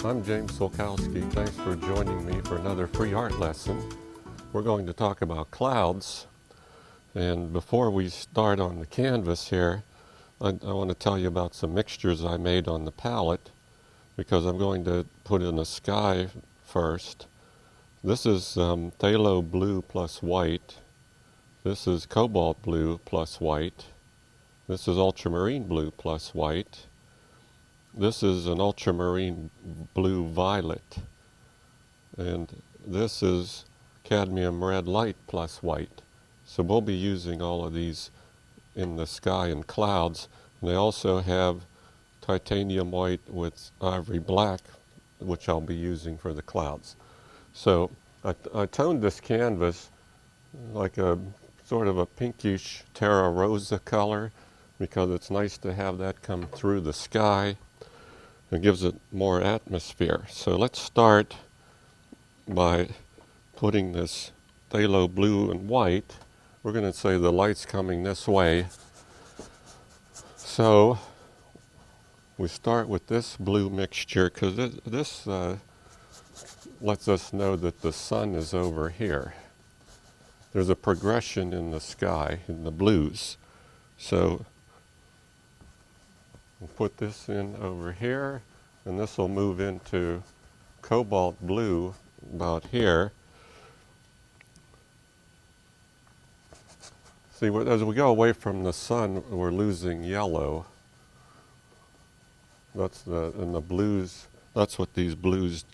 I'm James Sulkowski. Thanks for joining me for another free art lesson. We're going to talk about clouds. And before we start on the canvas here, I want to tell you about some mixtures I made on the palette, because I'm going to put in the sky first. This is phthalo blue plus white. This is cobalt blue plus white. This is ultramarine blue plus white. This is an ultramarine blue violet. And this is cadmium red light plus white. So we'll be using all of these in the sky and clouds. And they also have titanium white with ivory black, which I'll be using for the clouds. So I toned this canvas like a sort of a pinkish terra rosa color, because it's nice to have that come through the sky. It gives it more atmosphere. So let's start by putting this phthalo blue and white. We're going to say the light's coming this way. So we start with this blue mixture, because this lets us know that the sun is over here. There's a progression in the sky, in the blues. So we'll put this in over here, and this will move into cobalt blue about here. See, as we go away from the sun, we're losing yellow. And the blues, that's what these blues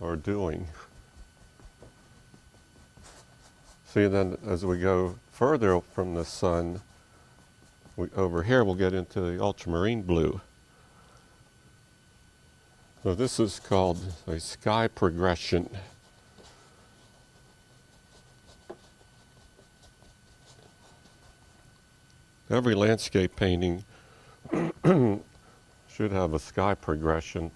are doing. See, then as we go further from the sun, over here we'll get into the ultramarine blue. So this is called a sky progression. Every landscape painting should have a sky progression.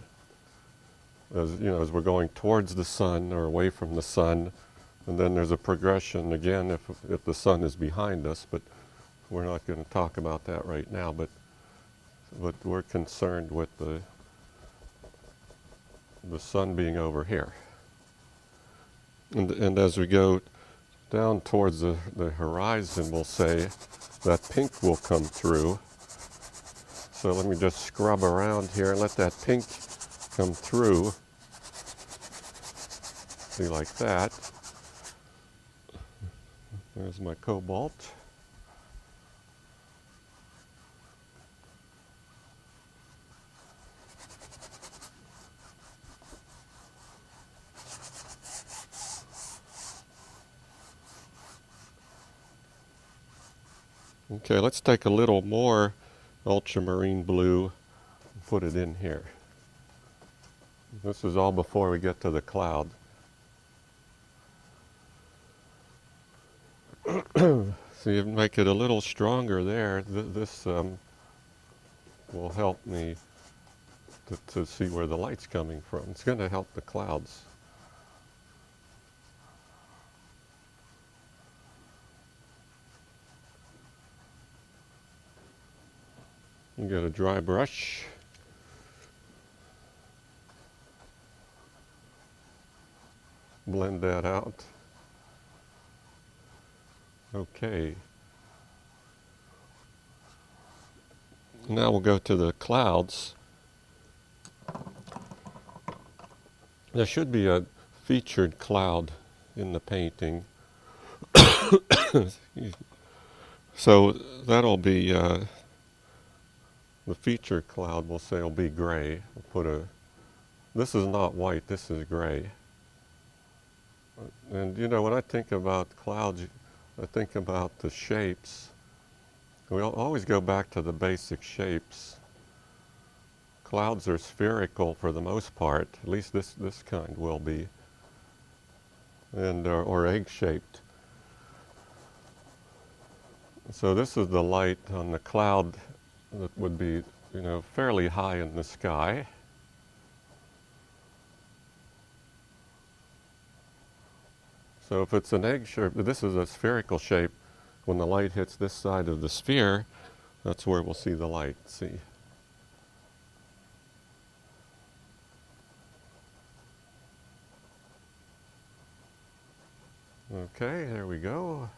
As you know, as we're going towards the sun or away from the sun, and then there's a progression again if the sun is behind us. But we're not going to talk about that right now. But we're concerned with the sun being over here. And as we go down towards the horizon, we'll say that pink will come through. So let me just scrub around here and let that pink come through. See, like that. There's my cobalt. Okay, let's take a little more ultramarine blue and put it in here. This is all before we get to the cloud. So you make it a little stronger there. This will help me to see where the light's coming from. It's going to help the clouds. You get a dry brush. Blend that out. Okay. Now we'll go to the clouds. There should be a featured cloud in the painting. So that'll be the featured cloud, we'll say, will be gray. We'll this is not white, this is gray. And you know, when I think about clouds, I think about the shapes. We always go back to the basic shapes. Clouds are spherical for the most part, at least this kind will be, and or egg-shaped. So this is the light on the cloud that would be, you know, fairly high in the sky. So if it's an egg shape, this is a spherical shape. When the light hits this side of the sphere, that's where we'll see the light. See? Okay, there we go.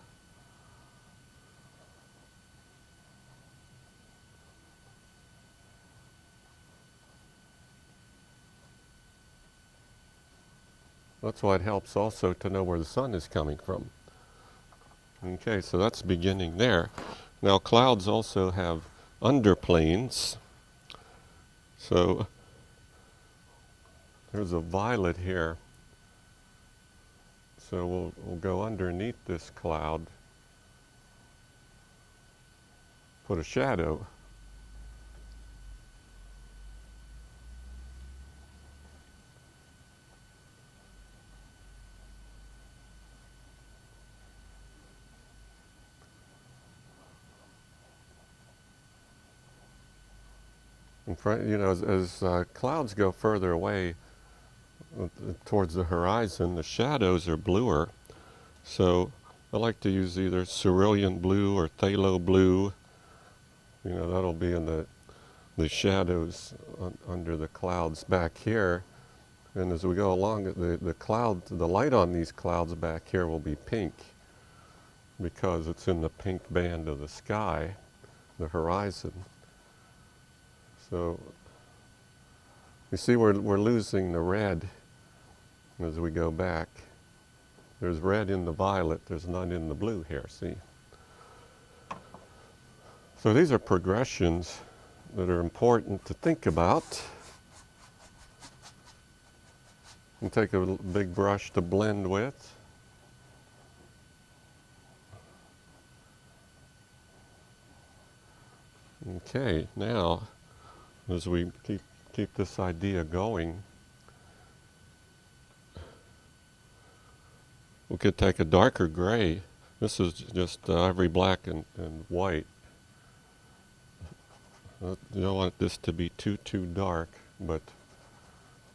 That's why it helps also to know where the sun is coming from. Okay, so that's beginning there. Now clouds also have underplanes. So there's a violet here. So we'll go underneath this cloud, put a shadow. In front, you know, as clouds go further away towards the horizon, the shadows are bluer. So I like to use either cerulean blue or phthalo blue. You know, that'll be in the shadows under the clouds back here. And as we go along, the light on these clouds back here will be pink because it's in the pink band of the sky, the horizon. So you see we're losing the red as we go back. There's red in the violet, there's none in the blue here, see? So these are progressions that are important to think about. And take a big brush to blend with. Okay, now as we keep this idea going, we could take a darker gray. This is just ivory black and white. You don't want this to be too dark, but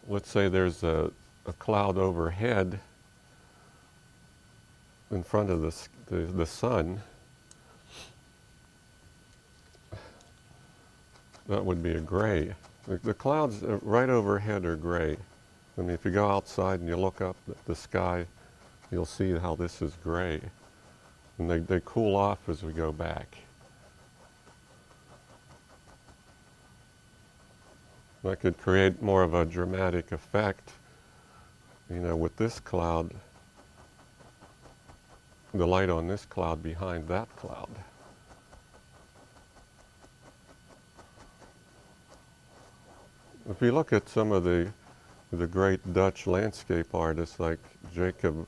let's say there's a cloud overhead in front of the sun. That would be a gray. The clouds right overhead are gray. I mean, if you go outside and you look up at the sky, you'll see how this is gray. And they cool off as we go back. That could create more of a dramatic effect, you know, with this cloud, the light on this cloud behind that cloud. If you look at some of the great Dutch landscape artists like Jacob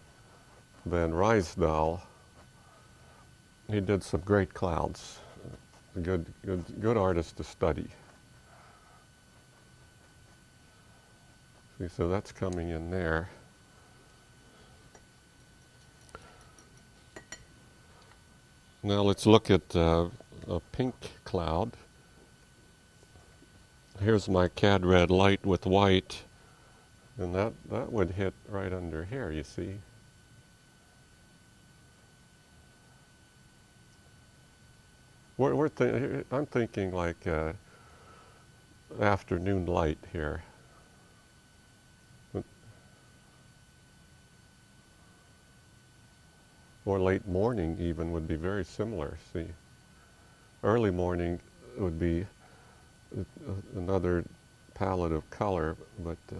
van Ruysdael, he did some great clouds. A good artist to study. See, so that's coming in there. Now let's look at a pink cloud. Here's my cad red light with white, and that would hit right under here, you see. I'm thinking like afternoon light here. Or late morning even would be very similar, see. Early morning would be another palette of color, but so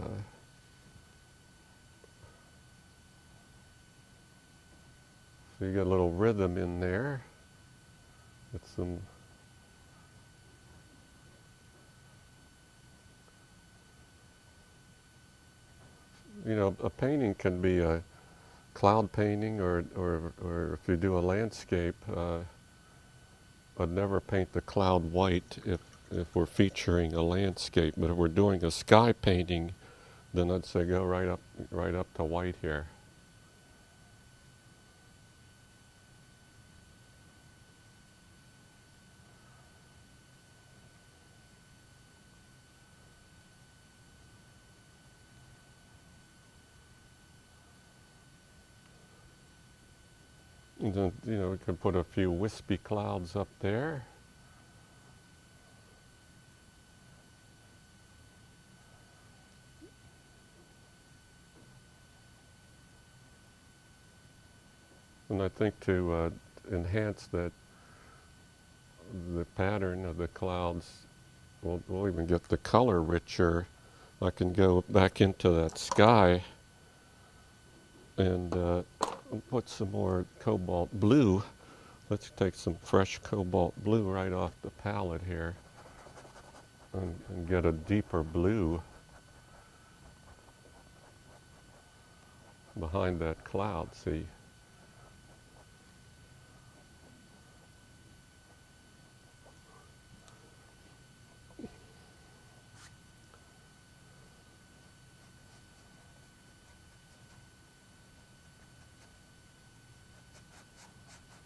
you get a little rhythm in there with some you know, a painting can be a cloud painting or if you do a landscape, I'd never paint the cloud white if we're featuring a landscape, but if we're doing a sky painting, then I'd say go right up to white here. And then, you know, we could put a few wispy clouds up there. And I think to enhance the pattern of the clouds, we'll even get the color richer. I can go back into that sky and put some more cobalt blue. Let's take some fresh cobalt blue right off the palette here and get a deeper blue behind that cloud, see?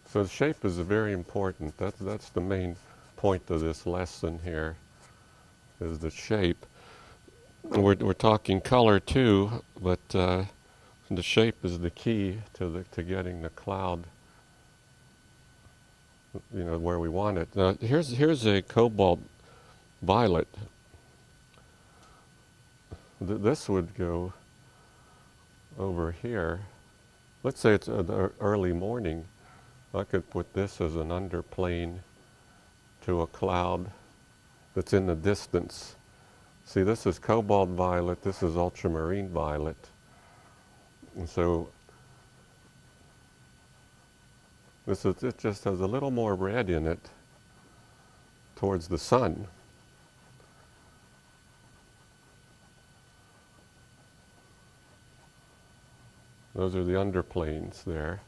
So the shape is very important. That's the main point of this lesson here, is the shape. We're talking color too, but the shape is the key to getting the cloud, where we want it. Now here's a cobalt violet. This would go over here. Let's say it's early morning. I could put this as an underplane to a cloud that's in the distance. See, this is cobalt violet, this is ultramarine violet. And so it just has a little more red in it towards the sun. Those are the underplanes there.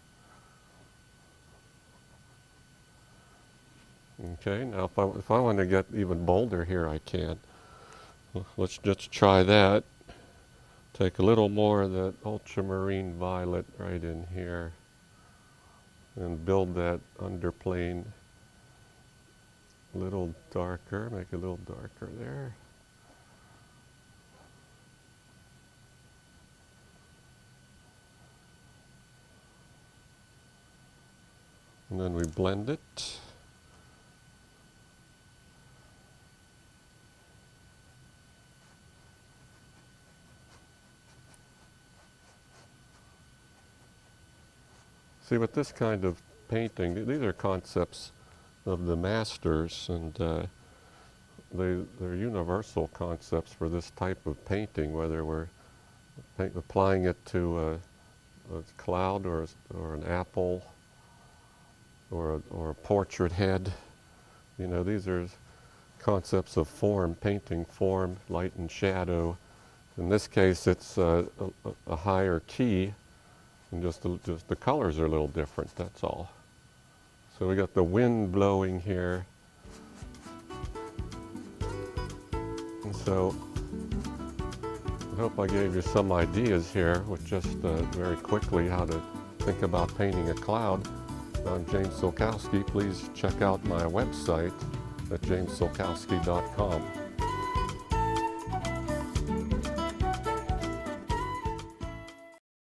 Okay, now if I want to get even bolder here, I can. Let's just try that. Take a little more of that ultramarine violet right in here and build that underplane a little darker, make it a little darker there. And then we blend it. See, with this kind of painting, these are concepts of the masters, and they're universal concepts for this type of painting, whether we're applying it to a cloud or an apple or a portrait head. These are concepts of form, painting form, light and shadow. In this case, it's a higher key. And just the colors are a little different, that's all. So we got the wind blowing here. And so I hope I gave you some ideas here with just very quickly how to think about painting a cloud. I'm James Sulkowski. Please check out my website at jamessulkowski.com.